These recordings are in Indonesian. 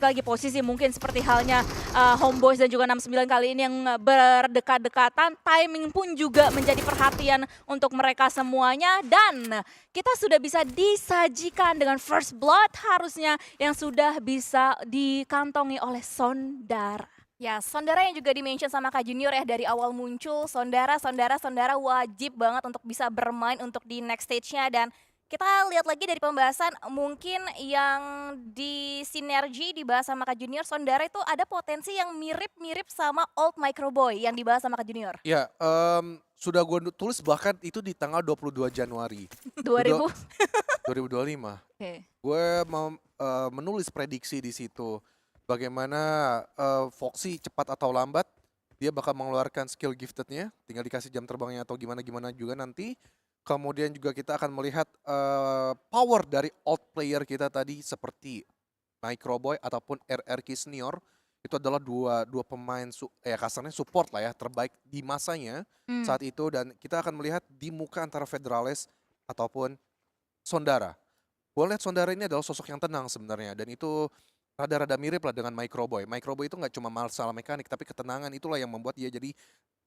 lagi posisi mungkin seperti halnya Homeboyz dan juga 69 kali ini yang berdekat-dekatan, timing pun juga menjadi perhatian untuk mereka semuanya dan kita sudah bisa disajikan dengan first blood harusnya yang sudah bisa dikantongi oleh Sondara. Ya, Sondara yang juga di-mention sama Kak Junior ya dari awal muncul, Sondara wajib banget untuk bisa bermain untuk di next stage-nya dan kita lihat lagi dari pembahasan mungkin yang di sinergi dibahas sama Kak Junior, Sondara itu ada potensi yang mirip-mirip sama Old Microboy yang dibahas sama Kak Junior. Ya, sudah gue tulis bahkan itu di tanggal 22 Januari 2000. 2025. Oke. Gue mau menulis prediksi di situ. Bagaimana Foxy cepat atau lambat dia bakal mengeluarkan skill giftednya, tinggal dikasih jam terbangnya atau gimana-gimana juga nanti. Kemudian juga kita akan melihat power dari old player kita tadi seperti Microboy ataupun RRQ Senior. Itu adalah dua pemain kasarnya support lah ya terbaik di masanya saat itu dan kita akan melihat di muka antara Federales ataupun Sondara. Gue lihat Sondara ini adalah sosok yang tenang sebenarnya dan itu rada-rada mirip lah dengan Microboy. Microboy itu nggak cuma masalah mekanik tapi ketenangan itulah yang membuat dia jadi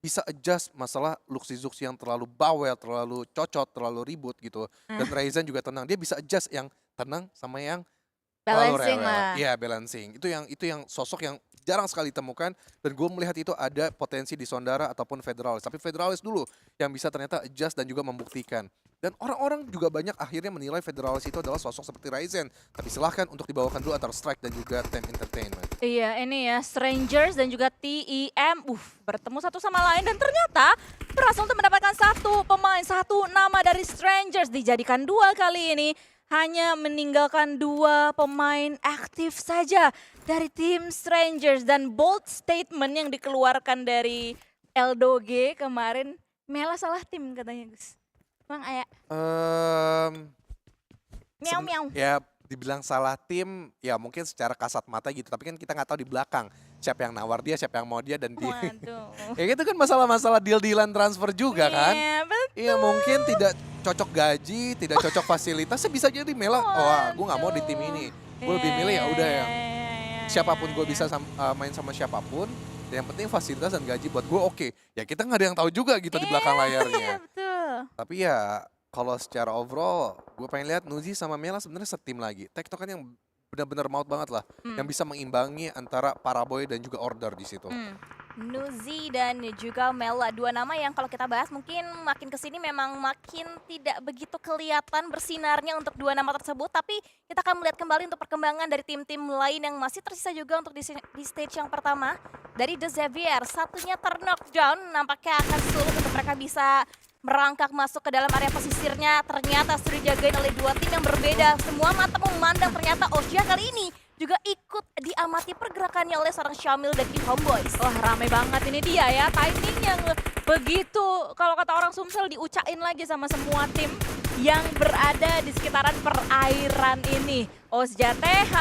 bisa adjust masalah Luxy-Zuxi yang terlalu bawel, terlalu cocot, terlalu ribut gitu. Dan Ryzen juga tenang. Dia bisa adjust yang tenang sama yang terlalu Balancing rewel. lah. Iya, balancing. Itu yang sosok yang jarang sekali ditemukan dan gue melihat itu ada potensi di Sondara ataupun Federalis. Tapi Federalis dulu yang bisa ternyata adjust dan juga membuktikan. Dan orang-orang juga banyak akhirnya menilai Federalis itu adalah sosok seperti Ryzen. Tapi silahkan untuk dibawakan dulu antara Strike dan juga Ten Entertainment. Iya, ini ya Strangers dan juga TEM bertemu satu sama lain dan ternyata berhasil untuk mendapatkan satu pemain, satu nama dari Strangers dijadikan dua kali ini. Hanya meninggalkan dua pemain aktif saja dari tim Strangers dan bold statement yang dikeluarkan dari Eldoge kemarin. Mela salah tim katanya Gus. Bang Aya. Miau. Ya dibilang salah tim ya mungkin secara kasat mata gitu tapi kan kita nggak tahu di belakang siapa yang nawar dia, siapa yang mau dia dan dia. Waduh. Ya itu kan masalah-masalah deal-dealan transfer juga kan. Iya, betul. Iya mungkin tidak cocok gaji, tidak cocok fasilitas, bisa jadi Mela, gue nggak mau di tim ini, gue lebih milih ya udah yang siapapun gue bisa main sama siapapun, yang penting fasilitas dan gaji buat gue oke. Ya kita nggak ada yang tahu juga gitu di belakang layarnya. Betul. Tapi ya kalau secara overall, gue pengen lihat Nuzi sama Mela sebenarnya setim lagi. Tektok kan yang benar-benar maut banget lah, yang bisa mengimbangi antara Paraboy dan juga Order di situ. Nuzi dan juga Mela, dua nama yang kalau kita bahas mungkin makin kesini memang makin tidak begitu kelihatan bersinarnya untuk dua nama tersebut. Tapi kita akan melihat kembali untuk perkembangan dari tim-tim lain yang masih tersisa juga untuk di stage yang pertama. Dari The Xavier, satunya ter-knockdown, nampaknya akan sulit untuk mereka bisa merangkak masuk ke dalam area pesisirnya. Ternyata sudah dijagain oleh dua tim yang berbeda. Semua mata memandang ternyata Osha kali ini juga ikut diamati pergerakannya oleh seorang Syamil dan tim Homeboyz. Wah rame banget ini dia ya, timing yang begitu kalau kata orang Sumsel diucain lagi sama semua tim yang berada di sekitaran perairan ini. Osja TH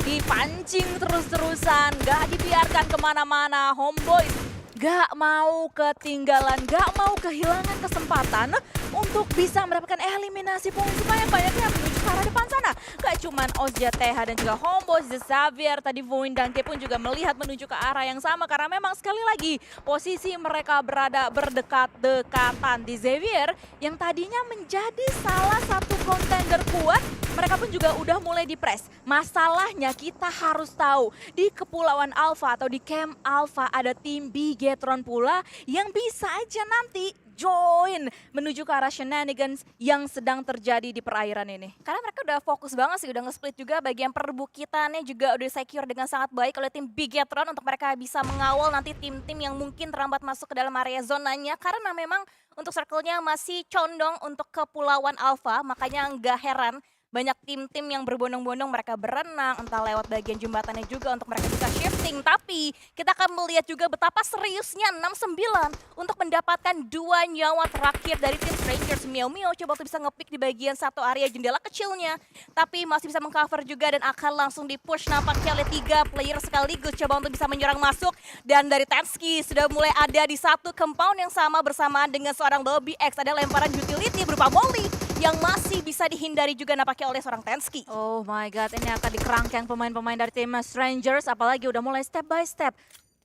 dipancing terus-terusan, gak dibiarkan kemana-mana. Homeboyz gak mau ketinggalan, gak mau kehilangan kesempatan untuk bisa mendapatkan eliminasi poin sebanyak-banyaknya menuju ke arah depan sana. Gak cuman Osja TH dan juga Homeboyz, The Xavier, tadi Voin Danke pun juga melihat menuju ke arah yang sama karena memang sekali lagi posisi mereka berada berdekat-dekatan. Di Xavier yang tadinya menjadi salah satu kontender kuat, mereka pun juga udah mulai dipres. Masalahnya kita harus tahu di Kepulauan Alpha atau di Camp Alpha ada tim Bigetron pula yang bisa aja nanti join menuju ke arah shenanigans yang sedang terjadi di perairan ini. Karena mereka udah fokus banget sih, udah nge-split juga bagian perbukitannya juga udah secure dengan sangat baik oleh tim Bigetron untuk mereka bisa mengawal nanti tim-tim yang mungkin terlambat masuk ke dalam area zonanya. Karena memang untuk circle-nya masih condong untuk Kepulauan Alpha, makanya nggak heran banyak tim-tim yang berbondong-bondong mereka berenang, entah lewat bagian jembatannya juga untuk mereka bisa shifting. Tapi kita akan melihat juga betapa seriusnya 69 untuk mendapatkan dua nyawa terakhir dari tim Strangers. Miao coba untuk bisa nge-pick di bagian satu area jendela kecilnya. Tapi masih bisa mengcover juga dan akan langsung di-push nampaknya oleh tiga player sekaligus. Coba untuk bisa menyerang masuk. Dan dari Tensky sudah mulai ada di satu compound yang sama bersamaan dengan seorang Lobby X. Ada lemparan utility berupa Molly yang masih bisa dihindari juga nampaknya oleh seorang Tensky. Oh my god, ini akan dikerangkeng pemain-pemain dari tim Strangers, apalagi udah mulai step by step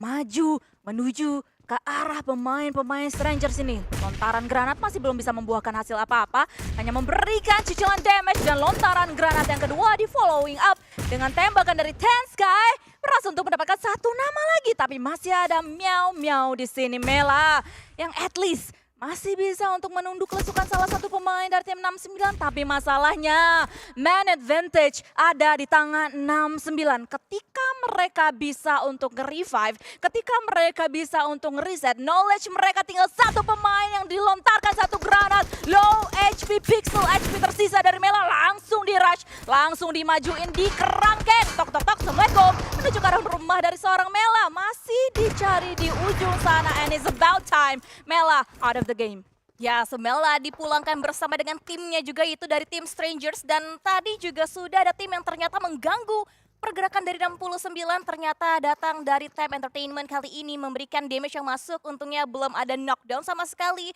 maju menuju ke arah pemain-pemain Strangers ini. Lontaran granat masih belum bisa membuahkan hasil apa-apa, hanya memberikan cicilan damage dan lontaran granat yang kedua di following up dengan tembakan dari Tensky. Berhasil untuk mendapatkan satu nama lagi, tapi masih ada Miao di sini. Mela yang at least masih bisa untuk menunduk lesukan salah satu pemain dari tim 69. Tapi masalahnya man advantage ada di tangan 69. Ketika mereka bisa untuk nge-revive, ketika mereka bisa untuk nge-reset knowledge, mereka tinggal satu pemain yang dilontarkan satu granat. Low HP pixel, HP tersisa dari Mela langsung di-rush, langsung dimajuin, dikerangkeng. Tok tok tok, Assalamualaikum. Menuju ke arah rumah dari seorang Mela. Masih dicari di ujung sana and it's about time. Mela out of the game. Ya, Mela dipulangkan bersama dengan timnya juga itu dari tim Strangers. Dan tadi juga sudah ada tim yang ternyata mengganggu pergerakan dari 69. Ternyata datang dari Tab Entertainment kali ini memberikan damage yang masuk. Untungnya belum ada knockdown sama sekali.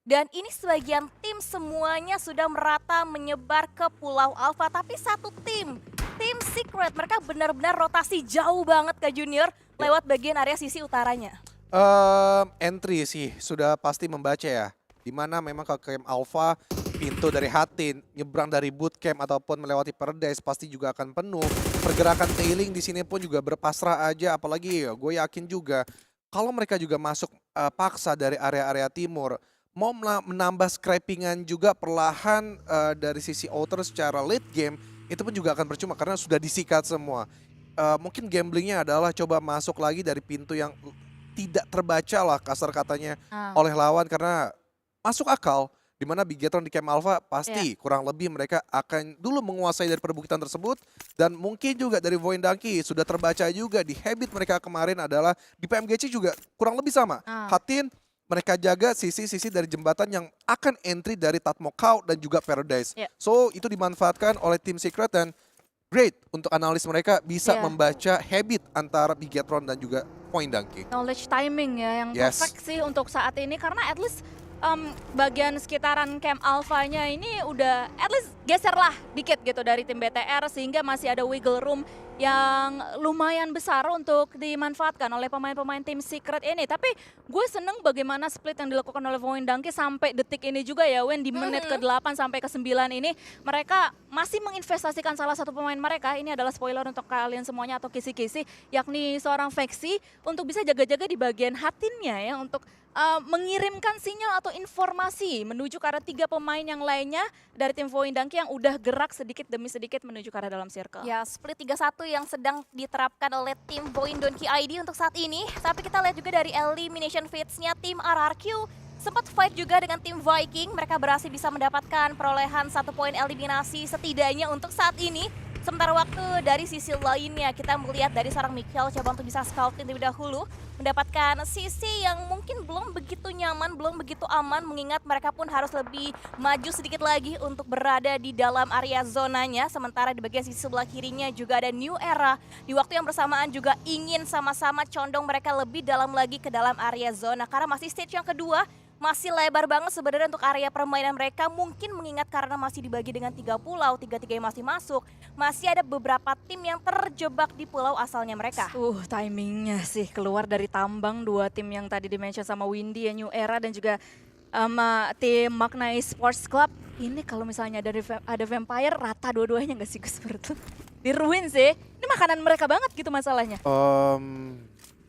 Dan ini sebagian tim semuanya sudah merata menyebar ke Pulau Alpha. Tapi satu tim Secret, mereka benar-benar rotasi jauh banget ke Junior lewat bagian area sisi utaranya. Entry sih sudah pasti membaca ya. Dimana memang ke camp Alpha, pintu dari Hatin, nyebrang dari bootcamp ataupun melewati Paradise pasti juga akan penuh. Pergerakan tailing di sini pun juga berpasrah aja, apalagi gue yakin juga kalau mereka juga masuk paksa dari area-area timur, mau menambah scrapingan juga perlahan dari sisi outer secara late game, itu pun juga akan percuma karena sudah disikat semua. Mungkin gamblingnya adalah coba masuk lagi dari pintu yang tidak terbaca lah kasar katanya oleh lawan, karena masuk akal di mana Bigetron di Camp Alpha pasti kurang lebih mereka akan dulu menguasai dari perbukitan tersebut, dan mungkin juga dari Void Donkey sudah terbaca juga di habit mereka kemarin adalah di PMGC juga kurang lebih sama. Hatin mereka jaga sisi-sisi dari jembatan yang akan entry dari Tatmokau dan juga Paradise. So itu dimanfaatkan oleh tim Secret dan great untuk analis mereka bisa membaca habit antara Bigetron dan juga Void Donkey. Knowledge timing ya yang perfect sih untuk saat ini, karena at least bagian sekitaran camp Alpha-nya ini udah at least geser lah dikit gitu dari tim BTR, sehingga masih ada wiggle room yang lumayan besar untuk dimanfaatkan oleh pemain-pemain tim Secret ini. Tapi gue seneng bagaimana split yang dilakukan oleh Void Donkey sampai detik ini juga ya, Wen, di menit ke-8 sampai ke-9 ini mereka masih menginvestasikan salah satu pemain mereka. Ini adalah spoiler untuk kalian semuanya atau kisi-kisi, yakni seorang Veksi, untuk bisa jaga-jaga di bagian hatinnya ya, untuk mengirimkan sinyal atau informasi menuju ke arah 3 pemain yang lainnya dari tim Void Donkey yang udah gerak sedikit demi sedikit menuju ke arah dalam circle. Ya, split 3-1 yang sedang diterapkan oleh tim Void Donkey ID untuk saat ini. Tapi kita lihat juga dari elimination phase-nya tim RRQ sempat fight juga dengan tim Viking. Mereka berhasil bisa mendapatkan perolehan 1 poin eliminasi setidaknya untuk saat ini. Sementara waktu dari sisi lainnya kita melihat dari seorang Mikhail coba untuk bisa scouting terlebih dahulu, mendapatkan sisi yang mungkin belum begitu nyaman, belum begitu aman, mengingat mereka pun harus lebih maju sedikit lagi untuk berada di dalam area zonanya. Sementara di bagian sisi sebelah kirinya juga ada New Era, di waktu yang bersamaan juga ingin sama-sama condong mereka lebih dalam lagi ke dalam area zona, karena masih stage yang kedua. Masih lebar banget sebenarnya untuk area permainan mereka, mungkin mengingat karena masih dibagi dengan 3 pulau, 3-3 yang masih masuk. Masih ada beberapa tim yang terjebak di pulau asalnya mereka. Timingnya sih keluar dari tambang 2 tim yang tadi di-mention sama Windy ya, New Era dan juga tim Magna Esports Club. Ini kalau misalnya ada Vampire, rata dua-duanya nggak sih Gus menurut lu? Di Ruin sih, ini makanan mereka banget gitu masalahnya.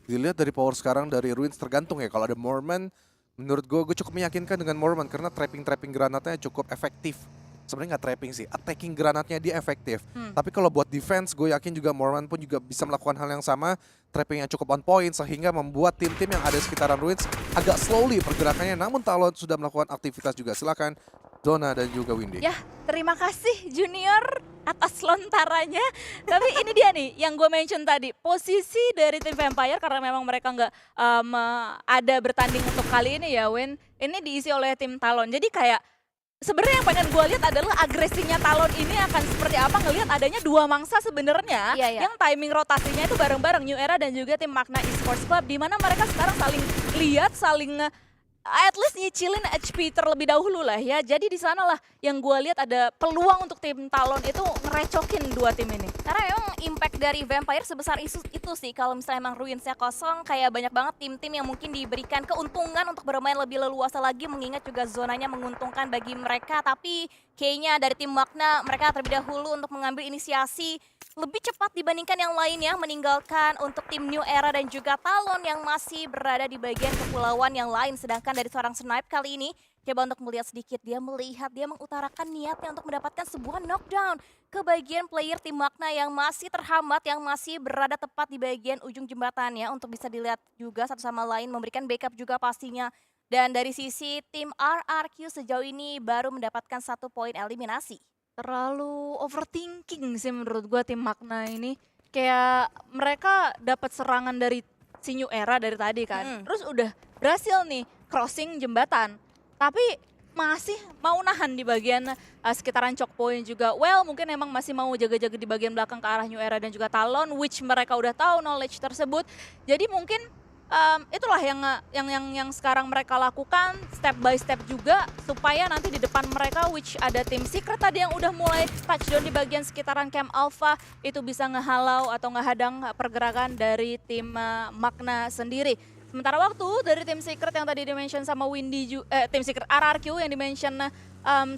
Dilihat dari power sekarang dari Ruins tergantung ya, kalau ada Mormon, menurut gue cukup meyakinkan dengan Mormon karena trapping granatnya cukup efektif. Sebenarnya nggak trapping sih, attacking granatnya dia efektif. Tapi kalau buat defense, gue yakin juga Mormon pun juga bisa melakukan hal yang sama. Trapping yang cukup on point sehingga membuat tim-tim yang ada di sekitaran Ruins agak slowly pergerakannya. Namun Talon sudah melakukan aktivitas juga. Silakan Dona dan juga Windy. Ya, terima kasih Junior atas lontarannya. Tapi ini dia nih yang gue mention tadi, posisi dari tim Vampire karena memang mereka nggak ada bertanding untuk kali ini ya, Win. Ini diisi oleh tim Talon. Jadi kayak sebenarnya yang pengen gue lihat adalah agresinya Talon ini akan seperti apa, ngelihat adanya 2 mangsa sebenarnya yang timing rotasinya itu bareng-bareng New Era dan juga tim Magna Esports Club, di mana mereka sekarang saling lihat, saling at least nyicilin HP terlebih dahulu lah ya. Jadi di sanalah yang gue lihat ada peluang untuk tim Talon itu ngerecokin dua tim ini. Karena emang impact dari Vampire sebesar itu sih, kalau misalnya emang Ruinsnya kosong, kayak banyak banget tim-tim yang mungkin diberikan keuntungan untuk bermain lebih leluasa lagi, mengingat juga zonanya menguntungkan bagi mereka. Tapi kayaknya dari tim Magna, mereka terlebih dahulu untuk mengambil inisiasi lebih cepat dibandingkan yang lainnya, meninggalkan untuk tim New Era dan juga Talon yang masih berada di bagian kepulauan yang lain. Sedangkan dari seorang Snipe kali ini, coba untuk melihat sedikit, dia melihat, dia mengutarakan niatnya untuk mendapatkan sebuah knockdown ke bagian player tim Magna yang masih terhambat, yang masih berada tepat di bagian ujung jembatannya, untuk bisa dilihat juga satu sama lain, memberikan backup juga pastinya. Dan dari sisi tim RRQ sejauh ini baru mendapatkan 1 poin eliminasi. Terlalu overthinking sih menurut gue tim Magna ini. Kayak mereka dapat serangan dari si New Era dari tadi kan. Terus udah berhasil nih crossing jembatan. Tapi masih mau nahan di bagian sekitaran choke point juga. Well, mungkin emang masih mau jaga-jaga di bagian belakang ke arah New Era dan juga Talon, which mereka udah tahu knowledge tersebut. Jadi mungkin itulah yang sekarang mereka lakukan step by step juga, supaya nanti di depan mereka, which ada tim Secret tadi yang udah mulai touchdown di bagian sekitaran Camp Alpha, itu bisa ngehalau atau ngehadang pergerakan dari tim Magna sendiri. Sementara waktu dari tim Secret yang tadi dimention sama Windy, tim Secret RRQ yang dimention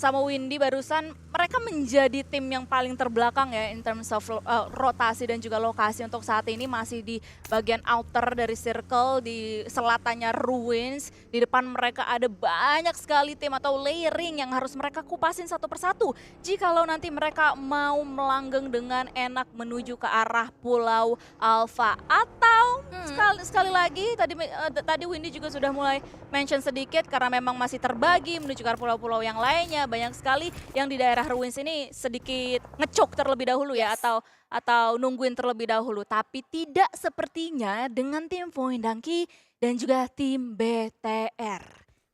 sama Windy barusan, mereka menjadi tim yang paling terbelakang ya in terms of rotasi dan juga lokasi untuk saat ini, masih di bagian outer dari circle, di selatannya Ruins. Di depan mereka ada banyak sekali tim atau layering yang harus mereka kupasin satu persatu jikalau nanti mereka mau melanggeng dengan enak menuju ke arah Pulau Alpha. Atau sekali lagi tadi Windy juga sudah mulai mention sedikit, karena memang masih terbagi menuju ke pulau-pulau yang lainnya, banyak sekali yang di daerah Ruins ini sedikit ngecok terlebih dahulu ya, atau nungguin terlebih dahulu. Tapi tidak sepertinya dengan tim Voindanki dan juga tim BTR.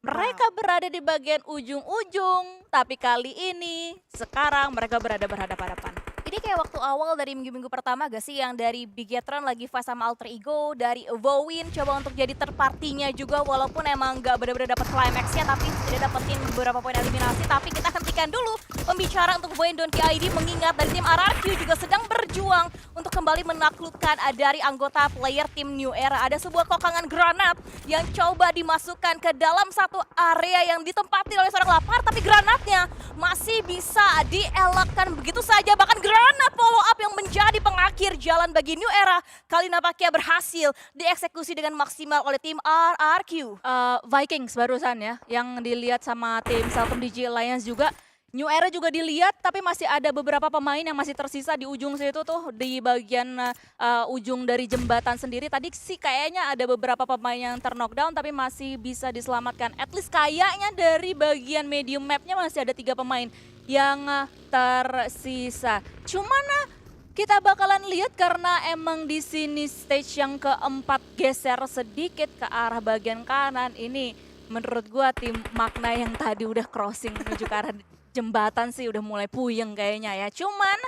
Mereka berada di bagian ujung-ujung, tapi kali ini sekarang mereka berada berhadapan-hadapan. Ini kayak waktu awal dari minggu-minggu pertama gak sih, yang dari Bigetron lagi fight sama Alter Ego, dari Vowin coba untuk jadi third partinya juga, walaupun emang gak benar-benar dapat climax-nya, tapi sudah dapetin beberapa poin eliminasi. Tapi kita hentikan dulu pembicaraan untuk Voin Donkey ID, mengingat dari tim RRQ juga sedang berjuang untuk kembali menaklukkan dari anggota player tim New Era. Ada sebuah kokangan granat yang coba dimasukkan ke dalam satu area yang ditempati oleh seorang lapar, tapi granatnya masih bisa dielakkan begitu saja. Bahkan granat follow up yang menjadi pengakhir jalan bagi New Era kali nampaknya berhasil dieksekusi dengan maksimal oleh tim RRQ. Vikings barusan ya, yang dilihat sama tim Celcom DG Alliance juga. New Era juga dilihat, tapi masih ada beberapa pemain yang masih tersisa di ujung situ tuh, di bagian ujung dari jembatan sendiri. Tadi sih kayaknya ada beberapa pemain yang terknockdown, tapi masih bisa diselamatkan. At least kayaknya dari bagian medium mapnya masih ada 3 pemain yang tersisa. Cuman kita bakalan lihat, karena emang di sini stage yang keempat geser sedikit ke arah bagian kanan. Ini menurut gua tim Magna yang tadi udah crossing menuju ke arah jembatan sih udah mulai puyeng kayaknya ya. Cuman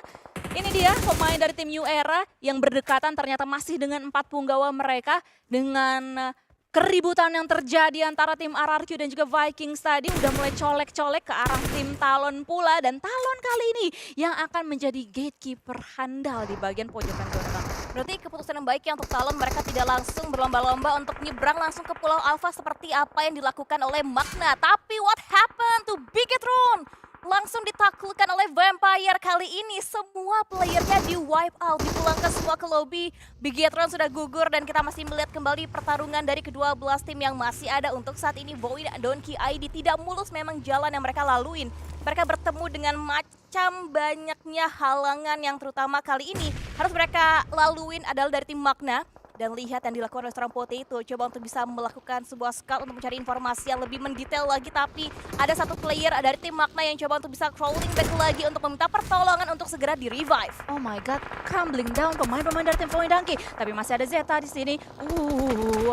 ini dia pemain dari tim New Era yang berdekatan ternyata masih dengan 4 punggawa mereka. Dengan keributan yang terjadi antara tim RRQ dan juga Vikings tadi udah mulai colek-colek ke arah tim Talon pula. Dan Talon kali ini yang akan menjadi gatekeeper handal di bagian pojokan zona. Berarti keputusan yang baik ya untuk Talon, mereka tidak langsung berlomba-lomba untuk nyebrang langsung ke Pulau Alpha seperti apa yang dilakukan oleh Magna. Tapi what happened to Bigetron? Langsung ditaklukkan oleh Vampire kali ini. Semua playernya di wipe out, dipulangkan semua ke lobby. Bigetron sudah gugur dan kita masih melihat kembali pertarungan dari kedua belas tim yang masih ada untuk saat ini. Void dan Donkey ID tidak mulus memang jalan yang mereka laluin. Mereka bertemu dengan macam banyaknya halangan yang terutama kali ini harus mereka laluin adalah dari tim Magna. Dan lihat yang dilakukan oleh seorang Potato, coba untuk bisa melakukan sebuah scout untuk mencari informasi yang lebih mendetail lagi. Tapi ada satu player dari tim Magna yang coba untuk bisa crawling back lagi untuk meminta pertolongan untuk segera di-revive. Oh my god, crumbling down pemain-pemain dari tim Voindanki. Tapi masih ada Zeta di sini.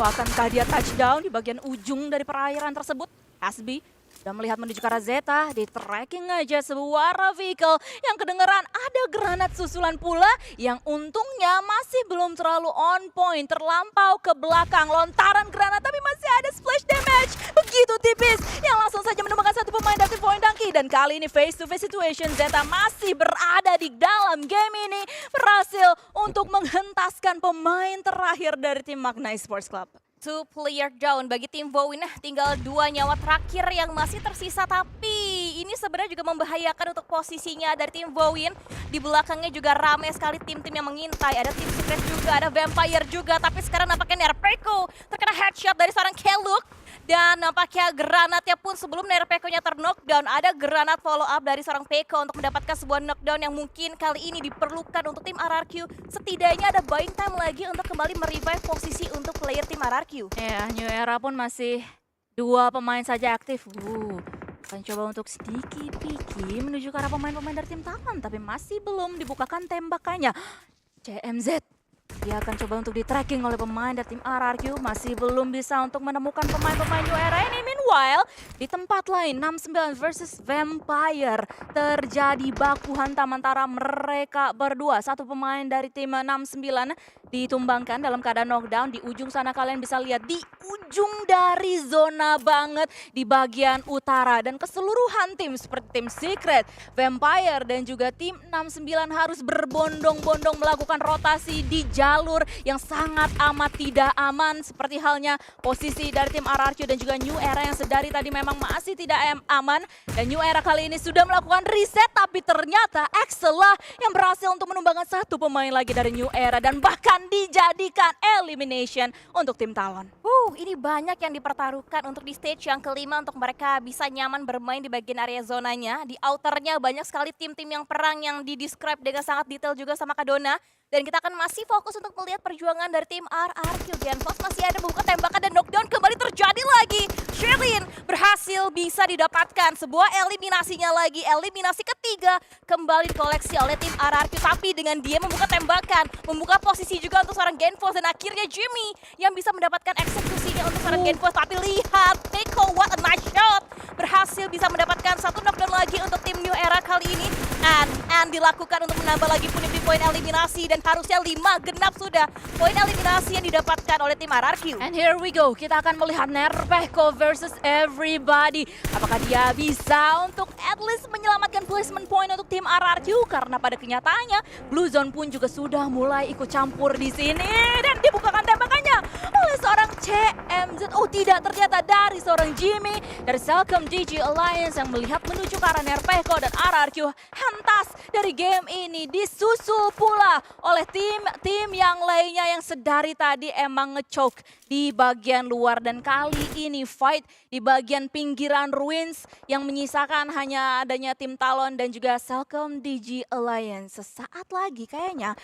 Akankah dia touchdown di bagian ujung dari perairan tersebut? Hasbi Sudah melihat menuju ke arah Zeta, di tracking aja sebuah vehicle yang kedengeran ada granat susulan pula yang untungnya masih belum terlalu on point, terlampau ke belakang lontaran granat tapi masih ada splash damage begitu tipis yang langsung saja menemukan satu pemain dari Point Donkey dan kali ini face to face situation Zeta masih berada di dalam game ini berhasil untuk menghentaskan pemain terakhir dari tim Magna Esports Club. 2 player down bagi tim Vowin. Tinggal 2 nyawa terakhir yang masih tersisa, tapi ini sebenarnya juga membahayakan untuk posisinya dari tim Vowin. Di belakangnya juga ramai sekali tim-tim yang mengintai. Ada tim Secret juga, ada Vampire juga, tapi sekarang nampaknya Nerpeko terkena headshot dari seorang Keluk. Dan nampaknya granatnya pun sebelum Nerpeko-nya terknockdown, ada granat follow up dari seorang Peko untuk mendapatkan sebuah knockdown yang mungkin kali ini diperlukan untuk tim RRQ. Setidaknya ada buying time lagi untuk kembali merevive posisi untuk player tim RRQ. Ya, New Era pun masih 2 pemain saja aktif. Akan coba untuk sedikit piki menuju ke arah pemain-pemain dari tim Talon, tapi masih belum dibukakan tembakannya. CMZ. Dia akan coba untuk di-tracking oleh pemain dari tim RRQ. Masih belum bisa untuk menemukan pemain-pemain New Era ini. Meanwhile, di tempat lain 69 versus Vampire. Terjadi baku hantam antara mereka berdua. Satu pemain dari tim 69 ditumbangkan dalam keadaan knockdown. Di ujung sana kalian bisa lihat. Di ujung dari zona banget. Di bagian utara. Dan keseluruhan tim seperti tim Secret, Vampire dan juga tim 69 harus berbondong-bondong melakukan rotasi di jalur yang sangat amat tidak aman seperti halnya posisi dari tim RRQ dan juga New Era yang sedari tadi memang masih tidak aman dan New Era kali ini sudah melakukan reset tapi ternyata Axel lah yang berhasil untuk menumbangkan satu pemain lagi dari New Era dan bahkan dijadikan elimination untuk tim Talon. Ini banyak yang dipertaruhkan untuk di stage yang kelima untuk mereka bisa nyaman bermain di bagian area zonanya. Di outernya banyak sekali tim-tim yang perang yang didescribe dengan sangat detail juga sama Kadona. Dan kita akan masih fokus untuk melihat perjuangan dari tim RRQ. Genfox masih ada membuka tembakan dan knockdown kembali terjadi lagi. Sherlyn berhasil bisa didapatkan sebuah eliminasinya lagi. Eliminasi ketiga kembali dikoleksi oleh tim RRQ. Tapi dengan dia membuka tembakan, membuka posisi juga untuk seorang Genfox. Dan akhirnya Jimmy yang bisa mendapatkan eksekusinya untuk seorang Genfox. Tapi lihat, Peko, what a nice shot. Berhasil bisa mendapatkan satu knockdown lagi untuk tim New Era kali ini. And dilakukan untuk menambah lagi punya poin eliminasi dan harusnya 5 genap sudah poin eliminasi yang didapatkan oleh tim RRQ. And here we go, kita akan melihat Nerpeko versus everybody. Apakah dia bisa untuk at least menyelamatkan placement point untuk tim RRQ? Karena pada kenyataannya Blue Zone pun juga sudah mulai ikut campur di sini dan dibukakan tembakannya oleh seorang CMZ. Oh tidak, ternyata dari seorang Jimmy dari Celcom DG Alliance yang melihat menuju ke arah Nerpeko dan RRQ hentas dari game ini disusul pula oleh tim yang lainnya yang sedari tadi emang ngechoke di bagian luar dan kali ini fight di bagian pinggiran ruins yang menyisakan hanya adanya tim Talon dan juga Celcom DG Alliance. Sesaat lagi kayaknya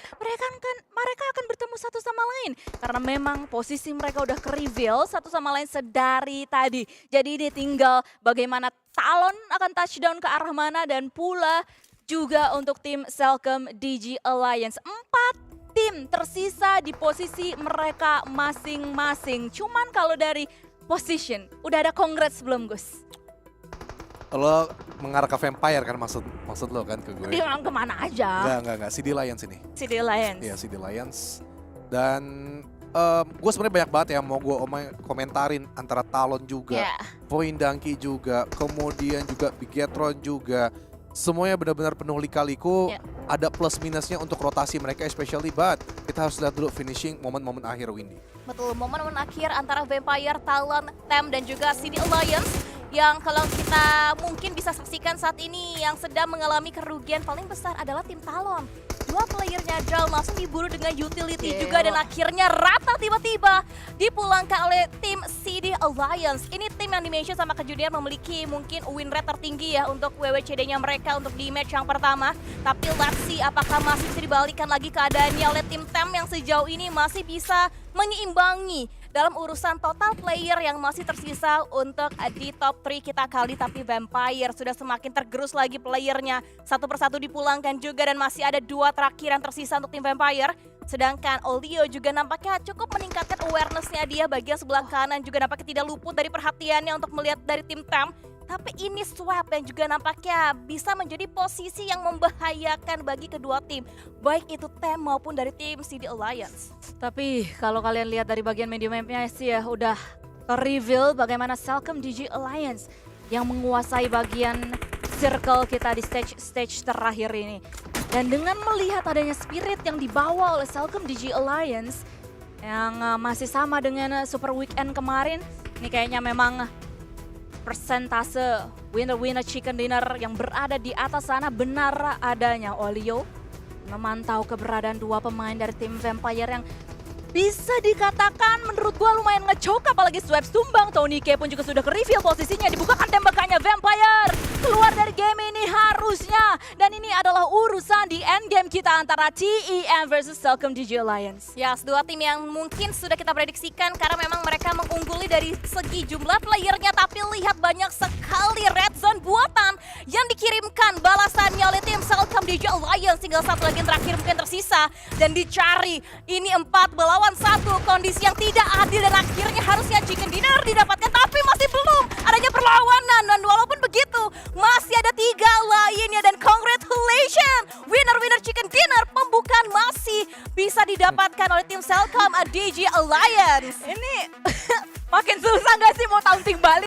mereka akan bertemu satu sama lain karena memang posisi mereka udah ke-reveal satu sama lain sedari tadi. Jadi ini tinggal bagaimana Talon akan touchdown ke arah mana dan pula juga untuk tim Celcom DG Alliance. 4 tim tersisa di posisi mereka masing-masing. Cuman kalau dari position, udah ada congrats belum Gus? Lo mengarah ke Vampire kan maksud lo kan ke gue? Dia orang kemana aja? Enggak. CD Lions ini. CD Lions. Iya, CD Lions. Dan gue sebenarnya banyak banget ya mau gue komentarin antara Talon juga, Point Donkey juga, kemudian juga Bigetron juga. Semuanya benar-benar penuh lika-liku, ada plus minusnya untuk rotasi mereka especially, but kita harus lihat dulu finishing momen-momen akhir Windy. Betul, momen-momen akhir antara Vampire, Talon, TEM dan juga CD Alliance yang kalau kita mungkin bisa saksikan saat ini yang sedang mengalami kerugian paling besar adalah tim Talon. 2 playernya down langsung diburu dengan utility juga dan akhirnya rata tiba-tiba dipulangkan oleh tim CD Alliance. Ini tim yang di-mention sama Kak Junior memiliki mungkin win rate tertinggi ya untuk WWCD-nya mereka untuk di match yang pertama. Tapi let's see apakah masih bisa dibalikan lagi keadaannya oleh tim TEM yang sejauh ini masih bisa menyeimbangi dalam urusan total player yang masih tersisa untuk di top 3 kita kali. Tapi Vampire sudah semakin tergerus lagi playernya. Satu persatu dipulangkan juga dan masih ada 2 terakhir yang tersisa untuk tim Vampire. Sedangkan Olio juga nampaknya cukup meningkatkan awareness-nya dia bagian sebelah kanan juga nampaknya tidak luput dari perhatiannya untuk melihat dari tim TEM. Tapi ini swap yang juga nampaknya bisa menjadi posisi yang membahayakan bagi kedua tim. Baik itu TEM maupun dari tim CD Alliance. Tapi kalau kalian lihat dari bagian media mapnya sih ya udah reveal bagaimana Celcom DJ Alliance yang menguasai bagian circle kita di stage terakhir ini. Dan dengan melihat adanya spirit yang dibawa oleh Celcom DJ Alliance yang masih sama dengan Super Weekend kemarin, ini kayaknya memang persentase winner chicken dinner yang berada di atas sana benar adanya. Olio memantau keberadaan dua pemain dari tim Vampire yang bisa dikatakan menurut gua lumayan ngecok, apalagi Swap tumbang. Tony K pun juga sudah ke-reveal posisinya, dibukakan tembakannya Vampire. Keluar dari game ini harusnya. Dan ini adalah urusan di end game kita antara TEM versus Celcom DJ Alliance. Ya, dua tim yang mungkin sudah kita prediksikan karena memang mereka mengungguli dari segi jumlah playernya. Tapi lihat banyak sekali red zone buatan yang dikirimkan balasannya oleh tim Celcom DJ Alliance. Tinggal satu lagi yang terakhir mungkin tersisa dan dicari. Ini 4 melawan 1, kondisi yang tidak adil dan akhirnya harusnya chicken dinner didapatkan tapi masih belum adanya perlawanan. Dan walaupun begitu masih ada 3 lainnya dan congratulations winner chicken dinner, pembukaan masih bisa didapatkan oleh tim Celcom DJ Alliance. Ini makin susah gak sih mau taunting balik?